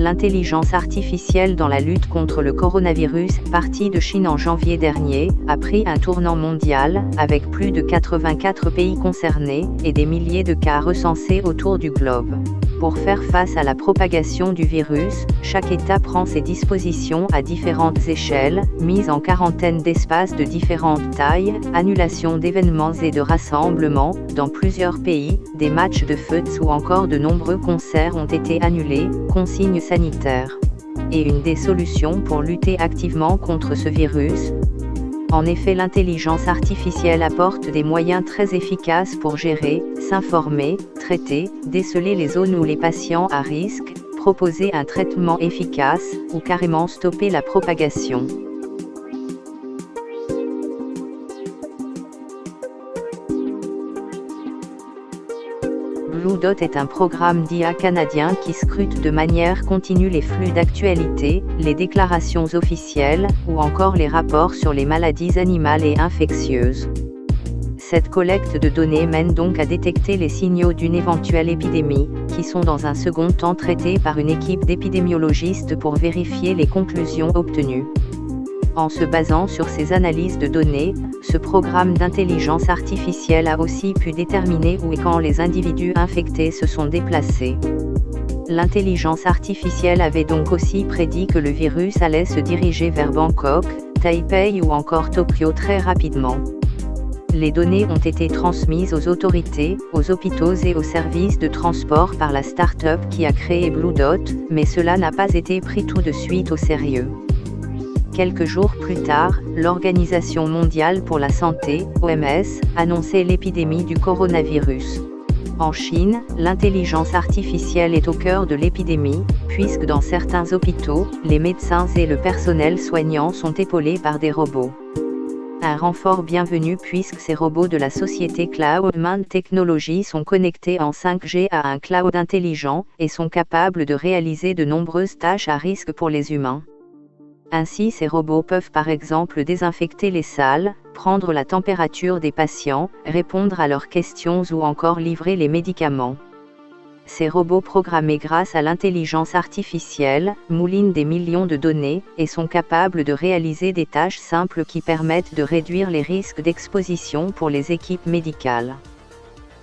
l'intelligence artificielle dans la lutte contre le coronavirus, parti de Chine en janvier dernier, a pris un tournant mondial, avec plus de 84 pays concernés, et des milliers de cas recensés autour du globe. Pour faire face à la propagation du virus, chaque État prend ses dispositions à différentes échelles, mise en quarantaine d'espaces de différentes tailles, annulation d'événements et de rassemblements. Dans plusieurs pays, des matchs de foot ou encore de nombreux concerts ont été annulés, consignes sanitaires. Et une des solutions pour lutter activement contre ce virus ? En effet, l'intelligence artificielle apporte des moyens très efficaces pour gérer, s'informer, traiter, déceler les zones où les patients à risque, proposer un traitement efficace, ou carrément stopper la propagation. Blue Dot est un programme d'IA canadien qui scrute de manière continue les flux d'actualité, les déclarations officielles, ou encore les rapports sur les maladies animales et infectieuses. Cette collecte de données mène donc à détecter les signaux d'une éventuelle épidémie, qui sont dans un second temps traités par une équipe d'épidémiologistes pour vérifier les conclusions obtenues. En se basant sur ces analyses de données, ce programme d'intelligence artificielle a aussi pu déterminer où et quand les individus infectés se sont déplacés. L'intelligence artificielle avait donc aussi prédit que le virus allait se diriger vers Bangkok, Taipei ou encore Tokyo très rapidement. Les données ont été transmises aux autorités, aux hôpitaux et aux services de transport par la start-up qui a créé Blue Dot, mais cela n'a pas été pris tout de suite au sérieux. Quelques jours plus tard, l'Organisation mondiale pour la santé, OMS, annonçait l'épidémie du coronavirus. En Chine, l'intelligence artificielle est au cœur de l'épidémie, puisque dans certains hôpitaux, les médecins et le personnel soignant sont épaulés par des robots. Un renfort bienvenu puisque ces robots de la société Cloud Mind Technology sont connectés en 5G à un cloud intelligent, et sont capables de réaliser de nombreuses tâches à risque pour les humains. Ainsi, ces robots peuvent par exemple désinfecter les salles, prendre la température des patients, répondre à leurs questions ou encore livrer les médicaments. Ces robots programmés grâce à l'intelligence artificielle, moulinent des millions de données, et sont capables de réaliser des tâches simples qui permettent de réduire les risques d'exposition pour les équipes médicales.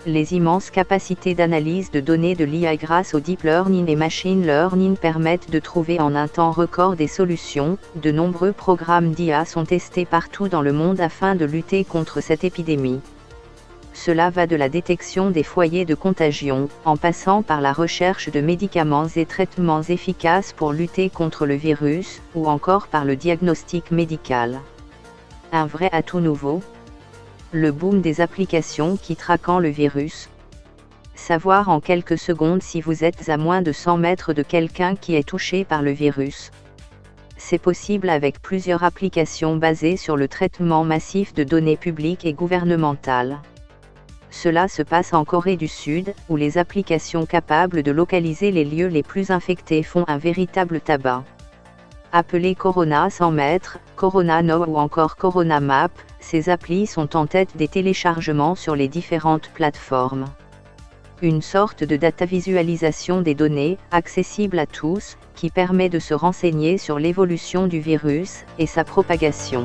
Les immenses capacités d'analyse de données de l'IA grâce au deep learning et machine learning permettent de trouver en un temps record des solutions. De nombreux programmes d'IA sont testés partout dans le monde afin de lutter contre cette épidémie. Cela va de la détection des foyers de contagion, en passant par la recherche de médicaments et traitements efficaces pour lutter contre le virus, ou encore par le diagnostic médical. Un vrai atout nouveau ? Le boom des applications qui traquent le virus. Savoir en quelques secondes si vous êtes à moins de 100 mètres de quelqu'un qui est touché par le virus. C'est possible avec plusieurs applications basées sur le traitement massif de données publiques et gouvernementales. Cela se passe en Corée du Sud, où les applications capables de localiser les lieux les plus infectés font un véritable tabac. Appelées Corona 100 mètres, Corona Now ou encore Corona Map, ces applis sont en tête des téléchargements sur les différentes plateformes. Une sorte de data visualisation des données, accessible à tous, qui permet de se renseigner sur l'évolution du virus et sa propagation.